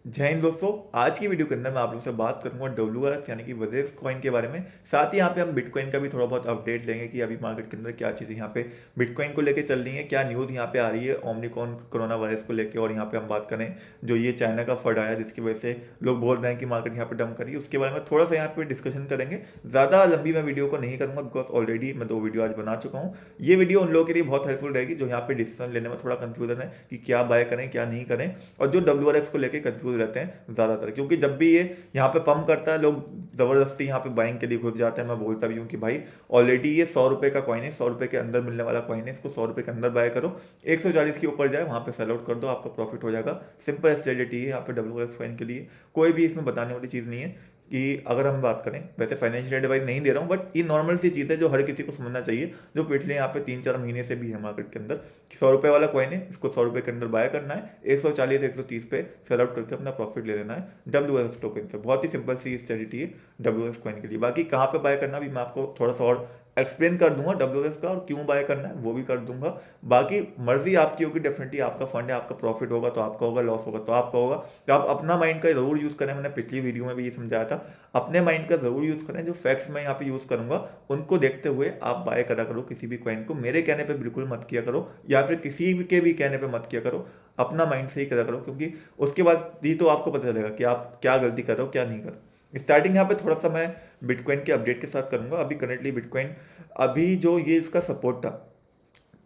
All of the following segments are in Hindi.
जय हिंद दोस्तों। आज की वीडियो के अंदर मैं आप लोगों से बात करूंगा WRX यानी कि वजेस कॉइन के बारे में। साथ ही यहाँ पे हम बिटकॉइन का भी थोड़ा बहुत अपडेट लेंगे कि अभी मार्केट के अंदर क्या चीज़ें यहाँ पे बिटकॉइन को लेके चल रही है, क्या न्यूज़ यहाँ पे आ रही है ओमनिकॉन कोरोना वायरस को लेके। और यहाँ पे हम बात करें जो ये चाइना का फंड आया जिसकी वजह से लोग बोल रहे हैं कि मार्केट यहाँ पे डंप करिए, उसके बारे में थोड़ा सा यहाँ पे डिस्कशन करेंगे। ज़्यादा लंबी मैं वीडियो को नहीं करूँगा बिकॉज ऑलरेडी मैं 2 वीडियो आज बना चुका हूँ। ये वीडियो उन लोगों के लिए बहुत हेल्पफुल रहेगी जो यहाँ पे डिसीजन लेने में थोड़ा कंफ्यूजन है कि क्या बाय करें क्या नहीं करें, और जो WRX को लेके कंफ्यूज रहते हैं ज़्यादातर, क्योंकि जब भी ये यहाँ पे पंप करता है लोग ज़बरदस्ती यहाँ पे बाइंग के लिए घुस जाते हैं। मैं बोलता भी हूँ कि भाई ऑलरेडी ये 100 रुपये का कॉइन है, 100 रुपये के अंदर मिलने वाला कॉइन है, इसको 100 रुपये के अंदर बाय करो। 140 के ऊपर जाए वहाँ पे सेल आउट कर दो, आपका प्रॉफिट हो जाएगा। सिंपल स्ट्रेटेजी है यहाँ पे WRX कॉइन के लिए, कोई भी इसमें बताने वाली चीज़ नहीं है। कि अगर हम बात करें, वैसे फाइनेंशियल एडवाइस नहीं दे रहा हूँ, बट ये नॉर्मल सी चीज़ है जो हर किसी को समझना चाहिए, जो पिछले यहाँ पे 3-4 महीने से भी है मार्केट के अंदर। कि 100 रुपये वाला कॉइन है, इसको 100 रुपये के अंदर बाय करना है, 140-130 पे सेल आउट करके अपना प्रॉफिट ले लेना है WRX टोकन से। बहुत ही सिंपल सी स्ट्रेटेजी है WRX कॉइन के लिए। बाकी कहाँ पे बाय करना भी मैं आपको थोड़ा सा और एक्सप्लेन कर दूंगा WRX का, और क्यों बाय करना है वो भी कर दूंगा। बाकी मर्जी आपकी होगी, डेफिनेटली आपका फंड है, आपका प्रॉफिट होगा तो आपका होगा, लॉस होगा तो आपका होगा। तो आप अपना माइंड का जरूर यूज़ करें, मैंने पिछली वीडियो में भी ये समझाया था। अपने माइंड का जरूर यूज़ करें, जो फैक्ट्स मैं यहाँ पे यूज़ करूंगा उनको देखते हुए आप बाय करा करो किसी भी कॉइन को। मेरे कहने पे बिल्कुल मत किया करो, या फिर किसी के भी कहने पे मत किया करो। अपना माइंड से ही करा करो, क्योंकि उसके बाद ही तो आपको पता चलेगा कि आप क्या गलती कर रहे हो क्या नहीं कर रहे हो। स्टार्टिंग यहाँ पे थोड़ा सा मैं बिटकॉइन के अपडेट के साथ करूंगा। अभी करंटली बिटकॉइन, अभी जो ये इसका सपोर्ट था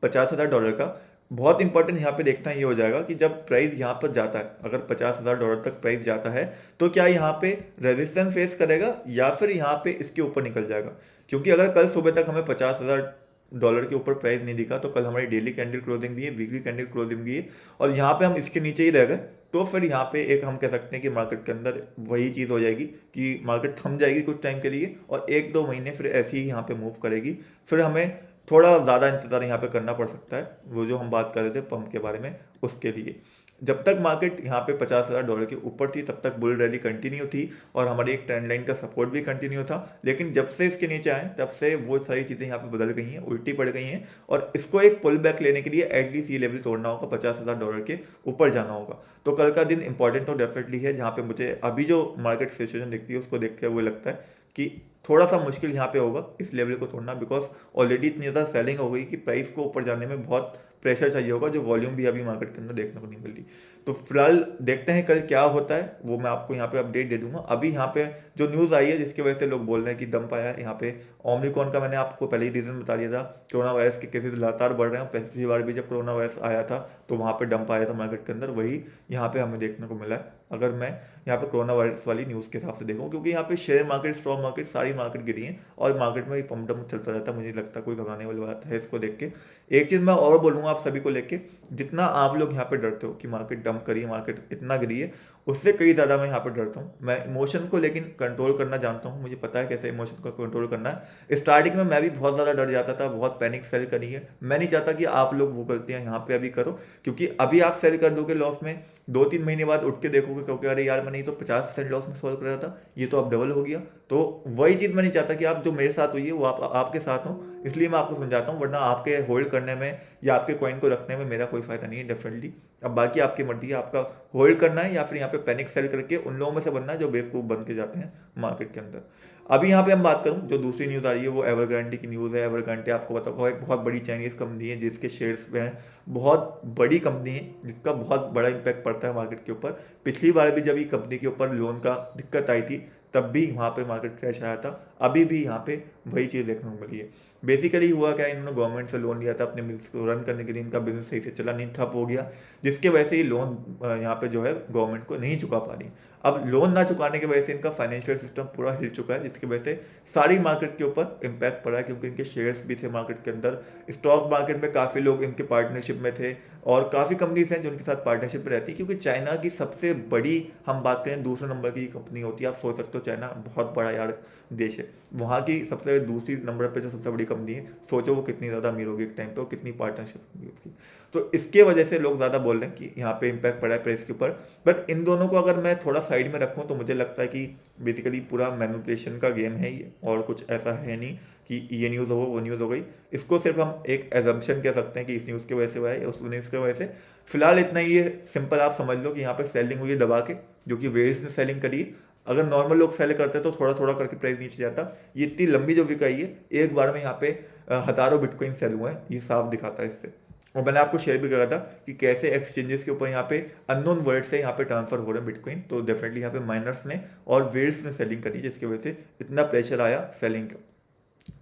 $50,000 का, बहुत इंपॉर्टेंट यहाँ पे देखना ये हो जाएगा कि जब प्राइस यहाँ पर जाता है, अगर $50,000 तक प्राइस जाता है तो क्या यहाँ पे रेजिस्टेंस फेस करेगा या फिर यहाँ पे इसके ऊपर निकल जाएगा। क्योंकि अगर कल सुबह तक हमें $50,000 के ऊपर प्राइस नहीं दिखा तो कल हमारी डेली कैंडल क्लोजिंग भी है, वीकली कैंडल क्लोजिंग भी है, और यहाँ पे हम इसके नीचे ही रह गए, तो फिर यहाँ पे एक हम कह सकते हैं कि मार्केट के अंदर वही चीज़ हो जाएगी कि मार्केट थम जाएगी कुछ टाइम के लिए, और 1-2 महीने फिर ऐसे ही यहाँ पे मूव करेगी। फिर हमें थोड़ा ज़्यादा इंतज़ार यहाँ पे करना पड़ सकता है, वो जो हम बात कर रहे थे पंप के बारे में उसके लिए। जब तक मार्केट यहाँ पे $50,000 के ऊपर थी तब तक बुल रैली कंटिन्यू थी, और हमारी एक ट्रेंड लाइन का सपोर्ट भी कंटिन्यू था। लेकिन जब से इसके नीचे आए तब से वो सारी चीज़ें यहाँ पे बदल गई हैं, उल्टी पड़ गई हैं, और इसको एक पुल बैक लेने के लिए एटलीस्ट ये लेवल तोड़ना होगा, $50,000 के ऊपर जाना होगा। तो कल का दिन इंपॉर्टेंट तो डेफिनेटली है, जहाँ पे मुझे अभी जो मार्केट सिचुएशन दिखती है उसको देख के वो लगता है कि थोड़ा सा मुश्किल यहाँ पे होगा इस लेवल को तोड़ना, बिकॉज ऑलरेडी इतनी ज़्यादा सेलिंग हो गई कि प्राइस को ऊपर जाने में बहुत प्रेशर चाहिए होगा, जो वॉल्यूम भी अभी मार्केट के अंदर देखने को नहीं मिल रही। तो फिलहाल देखते हैं कल क्या होता है, वो मैं आपको यहाँ पे अपडेट दे दूंगा। अभी यहाँ पे जो न्यूज़ आई है जिसकी वजह से लोग बोल रहे हैं कि डंप आया है यहाँ पे ओमिक्रॉन का, मैंने आपको पहले ही रीजन बता दिया था। कोरोना वायरस के केसेस लगातार बढ़ रहे हैं, पिछली बार भी जब कोरोना वायरस आया था तो वहाँ पे डंप आया था मार्केट के अंदर, वही यहाँ पे हमें देखने को मिला है। अगर मैं यहाँ पे कोरोना वायरस वाली न्यूज़ के हिसाब से देखूँ, क्योंकि यहाँ पे शेयर मार्केट, स्टॉक मार्केट, सारी मार्केट गिरी है और मार्केट में पंप डंप चलता रहता है। मुझे नहीं लगता कोई घबराने वाली बात है इसको देख के। एक चीज़ मैं और बोलूँगा आप सभी को लेके, जितना आप लोग यहाँ पे डरते हो कि मार्केट डंप करिए, मार्केट इतना गिरी है, उससे कई ज़्यादा मैं यहाँ पे डरता हूँ। मैं इमोशन को लेकिन कंट्रोल करना जानता हूँ, मुझे पता है कैसे इमोशन को कंट्रोल करना है। स्टार्टिंग में मैं भी बहुत ज़्यादा डर जाता था, बहुत पैनिक सेल करी है। मैं नहीं चाहता कि आप लोग वो गलतियाँ यहाँ पे अभी करो, क्योंकि अभी आप सेल कर दोगे लॉस में, 2-3 महीने बाद उठ के देखोगे क्योंकि अरे यार मैंने ये तो 50% लॉस में सॉल्व कर रहा था, ये तो अब डबल हो गया। तो वही चीज़ मैं नहीं चाहता कि आप जो मेरे साथ हुई है वो आपके साथ हो, इसलिए मैं आपको समझाता हूँ। वरना आपके होल्ड करने में या आपके कॉइन को रखने में मेरा कोई फायदा नहीं है डेफिनेटली। अब बाकी आपकी मर्जी है, आपका होल्ड करना है या फिर यहाँ पे पैनिक सेल करके उन लोगों में से बनना है जो बेवकूफ़ बन के जाते हैं मार्केट के अंदर। अभी यहाँ पे हम बात करूँ, जो दूसरी न्यूज़ आ रही है वो एवरग्रांटे की न्यूज़ है। एवरग्रांटे आपको पता होगा एक बहुत बड़ी चाइनीज़ कंपनी है जिसके शेयर्स में है, बहुत बड़ी कंपनी है जिसका बहुत बड़ा इंपैक्ट पड़ता है मार्केट के ऊपर। पिछली बार भी जब ये कंपनी के ऊपर लोन का दिक्कत आई थी तब भी वहाँ पे मार्केट क्रैश आया था, अभी भी यहाँ पे वही चीज़ देखने को मिली है। बेसिकली हुआ क्या, इन्होंने गवर्नमेंट से लोन लिया था अपने बिजनेस को रन करने के लिए, इनका बिजनेस सही से चला नहीं, ठप हो गया, जिसके वजह से ये लोन यहाँ पे जो है गवर्नमेंट को नहीं चुका पा रही। अब लोन ना चुकाने की वजह से इनका फाइनेंशियल सिस्टम पूरा हिल चुका है, जिसकी वजह से सारी मार्केट के ऊपर इम्पैक्ट पड़ा है, क्योंकि इनके शेयर्स भी थे मार्केट के अंदर। स्टॉक मार्केट में काफ़ी लोग इनके पार्टनरशिप में थे, और काफ़ी कंपनीज हैं जो उनके साथ पार्टनरशिप में रहती है, क्योंकि चाइना की सबसे बड़ी हम बात करें दूसरे नंबर की कंपनी होती है, आप सोच सकते चाइना बहुत बड़ा यार देश है, वहाँ की सबसे दूसरी नंबर पे जो सबसे बड़ी कंपनी है, सोचो वो कितनी ज़्यादा अमीर होगी एक टाइम पे और कितनी पार्टनरशिप होगी उसकी। तो इसके वजह से लोग ज़्यादा बोल रहे हैं कि यहाँ पे इम्पैक्ट पड़ा है प्राइस के ऊपर। बट इन दोनों को अगर मैं थोड़ा साइड में रखूँ तो मुझे लगता है कि बेसिकली पूरा मैनिपुलेशन का गेम है ये, और कुछ ऐसा है नहीं कि ये न्यूज़ हो वो न्यूज़ हो गई। इसको सिर्फ हम एक एजम्पशन कह सकते हैं कि इस न्यूज़ की वजह से हुआ है, उस न्यूज़ की वजह से। फिलहाल इतना ही है, सिंपल आप समझ लो कि यहाँ पे सेलिंग हुई है दबा के, जो कि वेव्स ने सेलिंग करी। अगर नॉर्मल लोग सेल करते तो थोड़ा थोड़ा करके प्राइस नीचे जाता। ये इतनी लंबी जो विकाई है, एक बार में यहाँ पे हजारों बिटकॉइन सेल हुए हैं, ये साफ दिखाता है इससे। और मैंने आपको शेयर भी करा था कि कैसे एक्सचेंजेस के ऊपर यहाँ पे अननोन वर्ड से यहाँ पे ट्रांसफर हो रहे हैं बिटकॉइन। तो डेफिनेटली यहाँ पे माइनर्स ने और वेल्स ने सेलिंग करी, जिसकी वजह से इतना प्रेशर आया सेलिंग का।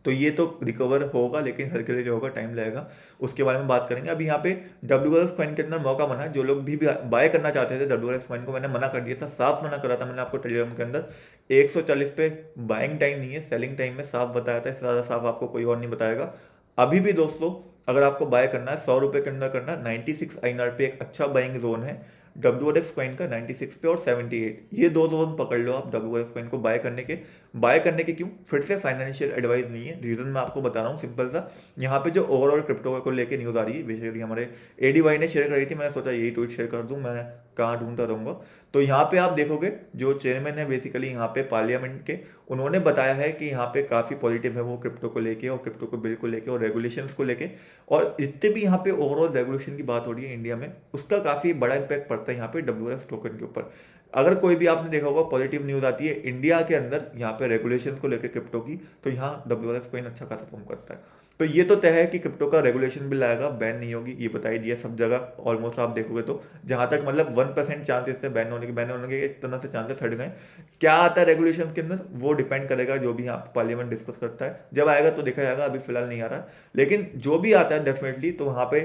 तो ये तो रिकवर होगा, लेकिन हल्के हल्के होगा, टाइम लगेगा, उसके बारे में बात करेंगे। अभी यहाँ पे WLX कॉइन के अंदर मौका बना है, जो लोग भी बाय करना चाहते थे WLX कॉइन को, मैंने मना कर दिया था, साफ मना करा था मैंने आपको टेलीग्राम के अंदर। 140 पे बाइंग टाइम नहीं है, सेलिंग टाइम में साफ बताया था, इससे ज़्यादा साफ आपको कोई और नहीं बताएगा। अभी भी दोस्तों अगर आपको बाय करना है 100 रुपये के अंदर करना है, 96 INR पे एक अच्छा बाइंग जोन है WLX कॉइन का, 96 पे और 78, ये दो जोन पकड़ लो आप WLX कॉइन को बाय करने के क्यों, फिर से फाइनेंशियल एडवाइस नहीं है, रीजन मैं आपको बता रहा हूँ सिंपल सा। यहाँ पे जो ओवरऑल क्रिप्टो को लेके न्यूज़ आ रही है, बेसिकली हमारे ADY ने शेयर करी थी, मैंने सोचा यही ट्वीट शेयर कर दूँ, मैं कहाँ ढूंढता रहूँगा। तो यहाँ पे आप देखोगे जो चेयरमैन है बेसिकली यहाँ पे पार्लियामेंट के, उन्होंने बताया है कि यहाँ पे काफ़ी पॉजिटिव है वो क्रिप्टो को लेके और क्रिप्टो को बिल को लेके और रेगुलेशंस को लेके। और जितने भी यहाँ पे ओवरऑल रेगुलेशन की बात हो रही है इंडिया में, उसका काफ़ी बड़ा इंपैक्ट पड़ता है यहाँ पे WLX टोकन के ऊपर। अगर कोई भी आपने देखा होगा पॉजिटिव न्यूज़ आती है इंडिया के अंदर यहाँ पे रेगुलेशन को लेकर क्रिप्टो की, तो यहाँ WLX कॉइन अच्छा खासा परफॉर्म करता है। तो ये तो तय है कि क्रिप्टो का रेगुलेशन बिल आएगा, बैन नहीं होगी, ये बता ही दिया सब जगह ऑलमोस्ट। आप देखोगे तो जहाँ तक मतलब 1% चांसेस है बैन होने के एक तरह से चांसेस हट गए। क्या आता है रेगुलेशन के अंदर वो डिपेंड करेगा, जो भी यहाँ पार्लियामेंट डिस्कस करता है, जब आएगा तो देखा जाएगा, अभी फिलहाल नहीं आ रहा। लेकिन जो भी आता है डेफिनेटली, तो वहाँ पे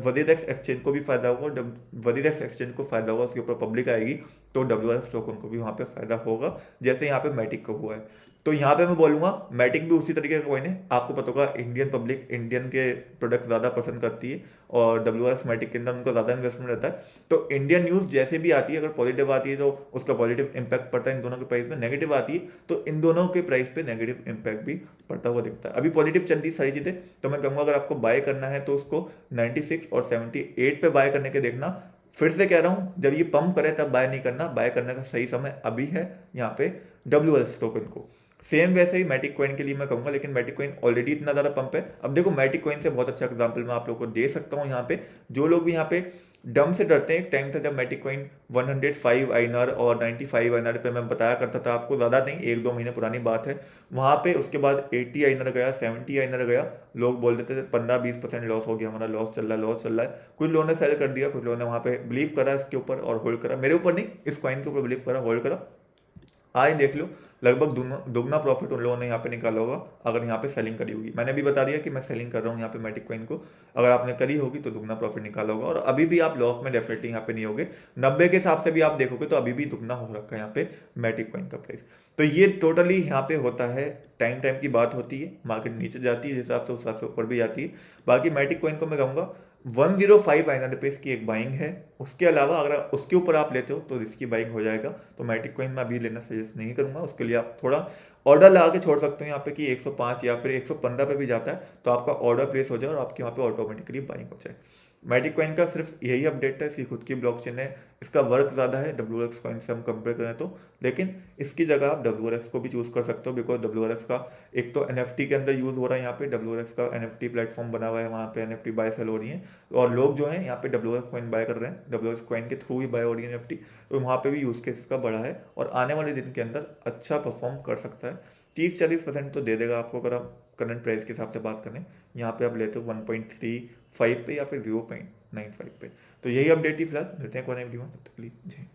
वजीरेक्स एक्सचेंज को भी फायदा होगा, वजीरेक्स एक्सचेंज को फायदा होगा, उसके ऊपर पब्लिक आएगी तो WLX टोकन को भी वहाँ पे फायदा होगा, जैसे यहाँ पे मैटिक को हुआ है। तो यहाँ पे मैं बोलूँगा मैटिक भी उसी तरीके का कॉइन है। आपको पता होगा इंडियन पब्लिक इंडियन के प्रोडक्ट ज़्यादा पसंद करती है, और WLX मैटिक के अंदर उनका ज़्यादा इन्वेस्टमेंट रहता है। तो इंडियन न्यूज़ जैसे भी आती है, अगर पॉजिटिव आती है तो उसका पॉजिटिव इंपैक्ट पड़ता है इन दोनों के प्राइस में, नेगेटिव आती है तो इन दोनों के प्राइस पे नेगेटिव इंपैक्ट भी पड़ता हुआ दिखता है। अभी पॉजिटिव चल रही सारी चीज़ें, तो मैं कहूँगा अगर आपको बाय करना है तो उसको 96 और 78 पे बाय करने के देखना। फिर से कह रहा हूँ, जब ये पंप करे तब बाय नहीं करना, बाय करने का सही समय अभी है यहाँ पे WLX टोकन को। सेम वैसे ही मैटिक कॉइन के लिए मैं कहूँगा, लेकिन मैटिक कॉइन ऑलरेडी इतना ज़्यादा पंप है। अब देखो मैटिक कॉइन से बहुत अच्छा एग्जांपल मैं आप लोगों को दे सकता हूँ यहाँ पे, जो लोग भी यहाँ पे डम से डरते हैं। एक टाइम था जब मैटिक कॉइन 105 INR और 95 INR पे मैं बताया करता था आपको, ज़्यादा नहीं 1-2 महीने पुरानी बात है। वहाँ पे उसके बाद 80 INR गया, 70 INR गया, लोग बोल देते थे 15-20% लॉस हो गया हमारा, लॉस चल रहा है। कुछ लोगों ने सेल कर दिया, कुछ लोगों ने वहाँ पे बिलीव करा इसके ऊपर और होल्ड करा, मेरे ऊपर नहीं, इस कॉइन के ऊपर बिलीव करा, होल्ड करा। आज देख लो लगभग दुगना प्रॉफिट उन लोगों ने यहाँ पे निकाला होगा अगर यहाँ पे सेलिंग करी होगी। मैंने भी बता दिया कि मैं सेलिंग कर रहा हूँ यहाँ पे मैटिक कॉइन को, अगर आपने करी होगी तो दुगना प्रॉफिट निकाला होगा, और अभी भी आप लॉस में डेफिनेटली यहाँ पे नहीं होगे। 90 के हिसाब से भी आप देखोगे तो अभी भी दुगना हो रखा है यहाँ पे मैटिक कॉइन का प्राइस। तो ये टोटली यहाँ पे होता है, टाइम की बात होती है, मार्केट नीचे जाती है जिस हिसाब से, उस हिसाब से ऊपर भी जाती है। बाकी मैटिक कॉइन को मैं कहूँगा 105 INR पे इसकी एक बाइंग है। उसके अलावा अगर उसके ऊपर आप लेते हो तो इसकी बाइंग हो जाएगा। तो मैटिक कॉइन मैं अभी लेना सजेस्ट नहीं करूंगा, उसके लिए आप थोड़ा ऑर्डर लगा के छोड़ सकते हो यहाँ पे कि 105 या फिर 115 पे भी जाता है तो आपका ऑर्डर प्लेस हो जाए और आपके वहाँ पे ऑटोमेटिकली बाइंग हो जाए। मैटिक कॉइन का सिर्फ यही अपडेट है, इसकी खुद की ब्लॉकचेन है, इसका वर्क ज़्यादा है WLX कॉइन से हम कंपेयर करें तो, लेकिन इसकी जगह आप WLX को भी चूज़ कर सकते हो, बिकॉज WLX का एक तो NFT के अंदर यूज़ हो रहा है, यहाँ पे WLX का NFT प्लेटफॉर्म बना हुआ है, वहाँ पे NFT बाय सेल हो रही है, और लोग जो हैं यहाँ पे WLX कॉइन बाय कर रहे हैं, WLX कॉइन के थ्रू ही बाय हो रही है NFT, तो वहाँ पे भी यूज़ केस इसका बड़ा है और आने वाले दिन के अंदर अच्छा परफॉर्म कर सकता है। 30-40% तो दे देगा आपको, अगर आप करंट प्राइस के हिसाब से बात करें। यहाँ पे आप लेते हो 1.35 पे या फिर 0.95 पे। तो यही अपडेट ही फिलहाल, मिलते हैं कोई नई वीडियो में, तब तक के लिए जय हिंद।